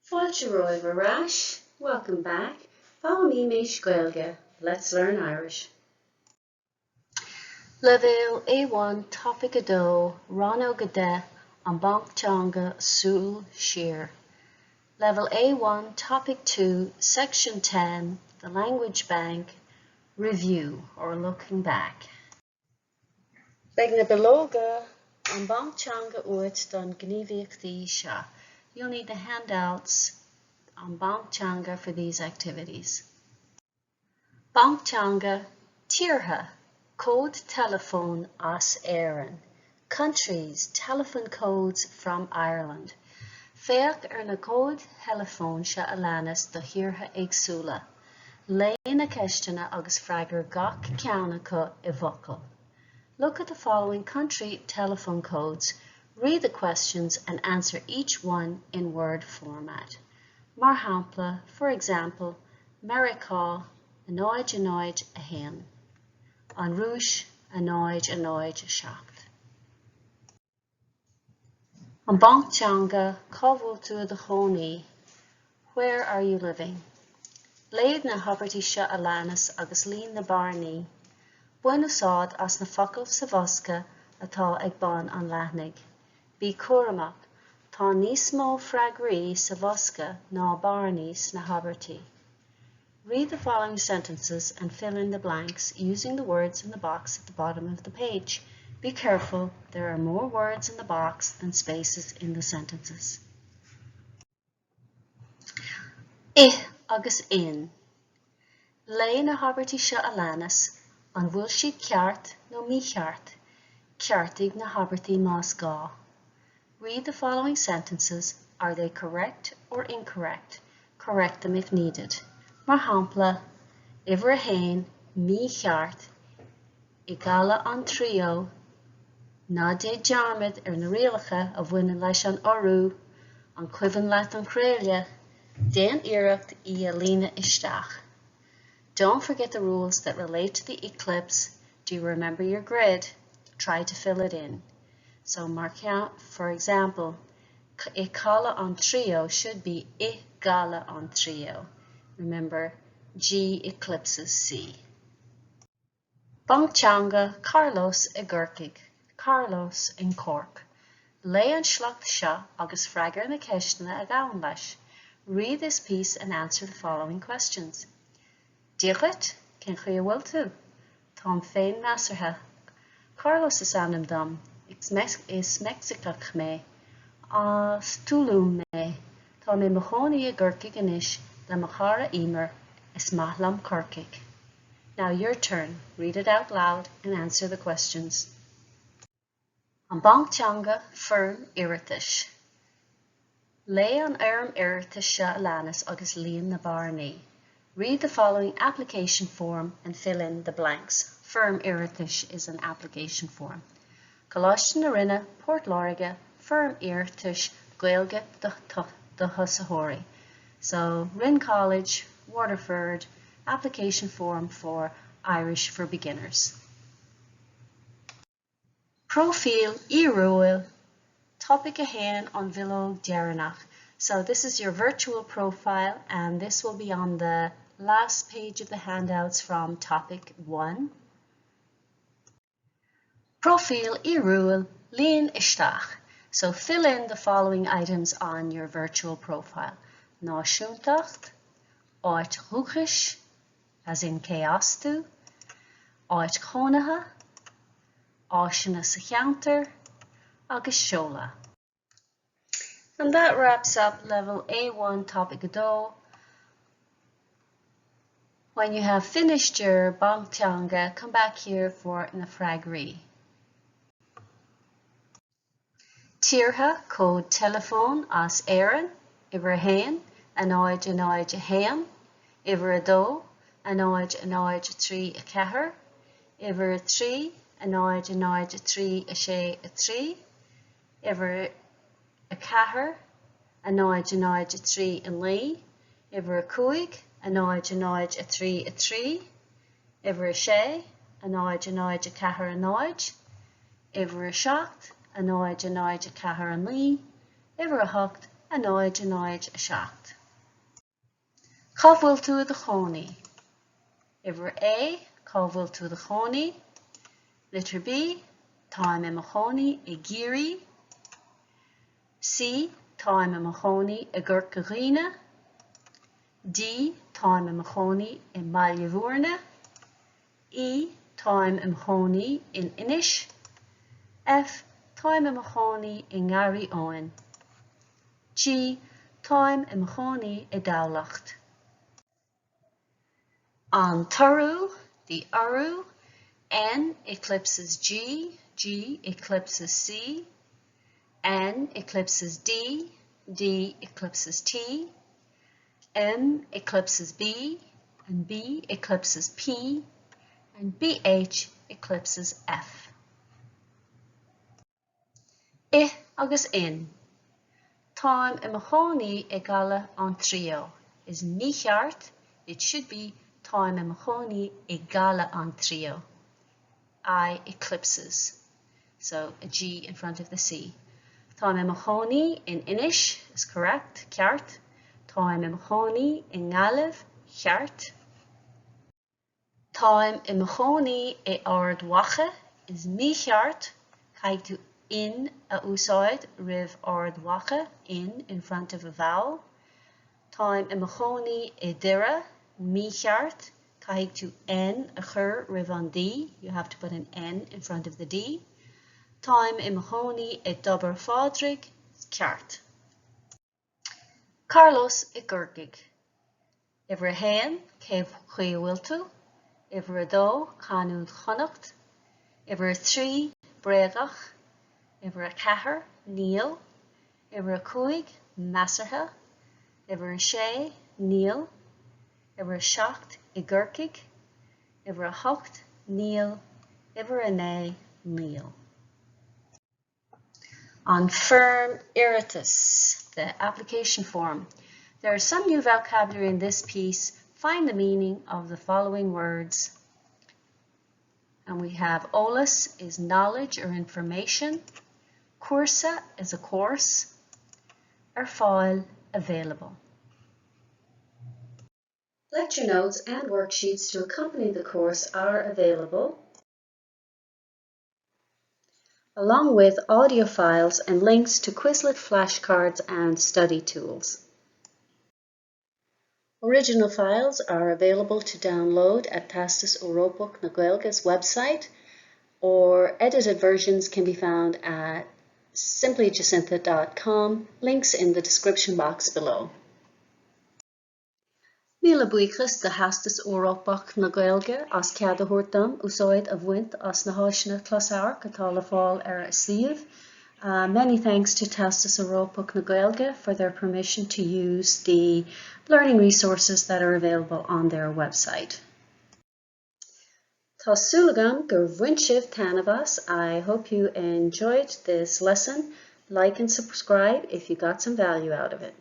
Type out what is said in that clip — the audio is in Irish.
Fáilte Rash, welcome back. Follow me, Mish Gaeilge. Let's learn Irish. Level A1 Topic Ado Rannóg an Banc Teanga Súil Siar. Level A1 Topic 2 Section 10 The Language Bank Review or Looking Back. Beag na beloga an Banc Teanga uit don gníomhaíochtaí seo. You'll need the handouts on Banc Teanga for these activities. Banc Teanga Tíortha Code telephone as Éireann. Countries, telephone codes from Ireland. Féach na code telephone se a leanas do thiortha éagsúla. Léi na ceistena agus freagar gach ceannacha I bhocail. Look at the following country telephone codes. Read the questions and answer each one in word format. Mar hampla, for example, America, annoyed a hen. An Rúis, annoyed seacht. An Banc Teanga, Cobhfuil tú de Chónaithe. Where are you living? Léad na habartí seo a leanas agus líon na barnaí. Buin úsáid as na focail sa bhosca atá ag bán an leithnig. Bí cuaireamach, tá níos mó freagraí sa bhosca ná barnaís na habartí. Read the following sentences and fill in the blanks using the words in the box at the bottom of the page. Be careful, there are more words in the box than spaces in the sentences. Agus in. Léi na habartí seo a leanas, an bhfuil siad ceart nó mícheart. Ceartaigh na habartí más gá. Read the following sentences. Are they correct or incorrect? Correct them if needed. Mar hampla, Iver a hain, mí cheart, I gala an trio, ná dé dearmid na rialacha a bhfuine leis an orú, an cuimhin leat an chréile, déan iireacht I a lína isteach. Don't forget the rules that relate to the eclipse. Do you remember your grid? Try to fill it in. So mark out, for example, I gala an trio should be I gala an trio. Remember, G eclipses C. Banc Teanga, Carlos I Gurcaig, Carlos in Cork. Lé an slacht seo agus freagar na ceistena a gabhain leis. Read this piece and answer the following questions. Díochait, cén chuí bhfuil tú? Tám féin measartha. Carlos is anam dom. Is Mexicach mé. As Tulum mé. Tá mé mo Chónaithe I Gurcaig inis. Le machara emer is mahlam Corcaig. Now your turn. Read it out loud and answer the questions. An Banc Teanga firm Iiritis. Lé an Iiritis seo a leanas agus líon na barnaí. Read the following application form and fill in the blanks. Firm Iiritis is an application form. Coláiste na rinne, Port Láirge, firm Iiritis, Gaeilge do Husahori. So, Rinn College, Waterford, application form for Irish for beginners. Profile Iruil, topic ahead on Vilo Deranach. So this is your virtual profile and this will be on the last page of the handouts from topic 1. Profile Iruil Líon Isteach. So fill in the following items on your virtual profile. Náisiúntacht, áit rúchais, as in ceadú, áit Chónaithe, háiseanna sa cheantar, agus seola. And that wraps up level A1 topic ado. When you have finished your Banc Teanga, come back here for na freagraí. Tíortha code telephone as Éireann. Iver a hain, annoyed a hen. Iver a dó, annoyed trí a cethair. Iver a trí, annoyed trí a sé a trí. Iver a cethair, annoyed trí a lí. Iver a cúig, annoyed a trí a trí. Iver a sé, annoyed a cethair annoyed. Iver a seacht, annoyed a cethair an lí. Iver a hocht, an óid a seacht. Cá bhfuil tú de chónaí? Iver A, cá bhfuil tú de chónaí. Letter B, táim a chónaí I géirí. C, táim a chónaí I gcuirc go dhaoine. D, táim a chónaí I mbaile mhuirne. E, táim a chónaí in inis. F, táim a chónaí I ngáirí óin. G, táim a chónaí I dálacht. An tarú, the aru, N eclipses G, G eclipses C, N eclipses D, D eclipses T, M eclipses B, and B eclipses P, and BH eclipses F. I agus in. Táim a chónaí I gala an trio. Is mícheart, it should be táim a chónaí I gala an trio. I eclipses, so a G in front of the C. Táim a chónaí in inis is correct, ceart. Táim a chónaí in ngáileamh, cheart. Táim a chónaí I ardhacha is mícheart. Caig tú in a úsáid ribh ardhacha in front of a vowel. Táim a chónaí I dira, mícheart. Caig tú N a chur ribh an D. You have to put an N in front of the D. Táim a chónaí I dobar fádrig, ceart. Carlos I gcuirgig. Iver a hain, céimh chuí bhfuil tú. Iver a dó, canúil chonacht. Iver a trí, bréagach. Iver a chathair, níl. Iver a cúig, measartha. Iver a sé, níl. Iver a seacht, I gcuirgig. Iver a hocht, níl. Iver a né, níl. On firm iritus, the application form. There is some new vocabulary in this piece. Find the meaning of the following words. And we have olus is knowledge or information. Cursa is a course. Fáil, available. Lecture notes and worksheets to accompany the course are available, along with audio files and links to Quizlet flashcards and study tools. Original files are available to download at Theastas Eorpach na Gaeilge's website, or edited versions can be found at simplyjacintha.com, links in the description box below. Míle buíochas de Theastas Eorpach na Gaeilge as cead a thuairt úsáid a bhaint as na háiseanna closamhairc atá le fáil a suíomh. Many thanks to Teastas Eorpach na Gaeilge for their permission to use the learning resources that are available on their website. Tá súlagam gur bhaint sibh tanavas. I hope you enjoyed this lesson. Like and subscribe if you got some value out of it.